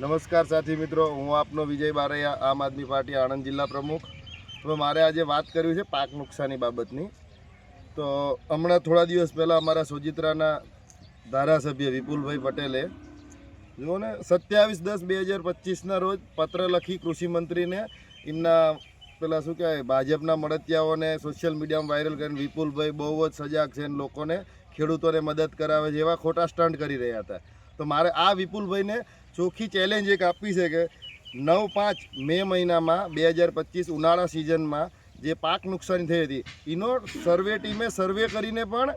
નમસ્કાર સાથી મિત્રો, હું આપનો વિજય બારૈયા, આમ આદમી પાર્ટી આણંદ જિલ્લા પ્રમુખ. હવે મારે આજે વાત કરવી છે પાક નુકસાની બાબતની. તો હમણાં થોડા દિવસ પહેલાં અમારા સોજિત્રાના ધારાસભ્ય વિપુલભાઈ પટેલે જુઓ ને 27/10/2025ના રોજ પત્ર લખી કૃષિમંત્રીને એમના પેલા શું કહેવાય ભાજપના મળતિયાઓને સોશિયલ મીડિયામાં વાયરલ કરીને વિપુલભાઈ બહુ જ સજાગ છે અને લોકોને ખેડૂતોને મદદ કરાવે છે એવા ખોટા સ્ટન્ટ કરી રહ્યા હતા. તો મારે આ વિપુલભાઈને ચોખ્ખી ચેલેન્જ એક આપવી છે કે 9-5 મે મહિનામાં 2025 ઉનાળા સિઝનમાં જે પાક નુકસાની થઈ હતી એનો સર્વે ટીમે સર્વે કરીને પણ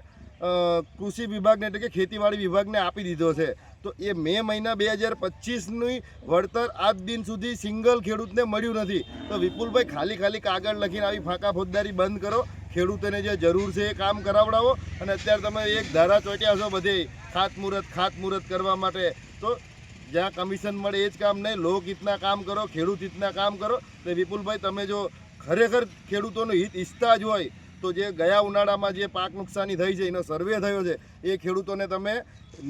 કૃષિ વિભાગને એટલે કે ખેતીવાડી વિભાગને આપી દીધો છે. તો એ મે મહિના 2025ની વળતર આજ દિન સુધી સિંગલ ખેડૂતને મળ્યું નથી. તો વિપુલભાઈ ખાલી કાગળ લખીને આવી ફાંકા ફોજદારી બંધ કરો, ખેડૂતોને જે જરૂર છે એ કામ કરાવડાવો. અને અત્યારે તમે એક ધારા ચોટ્યા છો બધે ખાતમુહૂર્ત કરવા માટે. તો જ્યાં કમિશન મળે એ જ કામ નહીં, લોકહિતના કામ કરો, ખેડૂત હિતના કામ કરો. તો વિપુલભાઈ તમે જો ખરેખર ખેડૂતોનું હિત ઈચ્છતા જ હોય તો જે ગયા ઉનાળામાં જે પાક નુકસાની થઈ છે એનો સર્વે થયો છે એ ખેડૂતોને તમે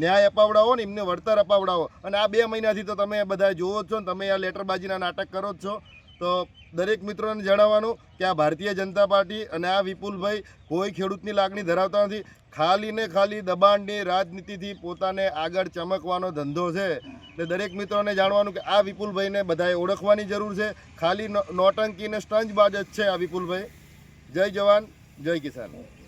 ન્યાય અપાવડાવો ને એમને વળતર અપાવડાવો. અને આ 2 મહિનાથી તો તમે બધા જોવો જ છો ને, તમે આ લેટરબાજીના નાટક કરો જ છો. તો દરેક મિત્રોને જણાવવાનું કે આ ભારતીય જનતા પાર્ટી અને આ વિપુલભાઈ કોઈ ખેડૂતની લાગણી ધરાવતા નથી. ખાલી ને ખાલી દબાણની રાજનીતિથી પોતાને આગળ ચમકવાનો ધંધો છે. એટલે દરેક મિત્રોને જાણવાનું કે આ વિપુલભાઈને બધાએ ઓળખવાની જરૂર છે. ખાલી નોટંકી ને સ્ટંજબાજ જ છે આ વિપુલભાઈ. જય જવાન, જય કિસાન.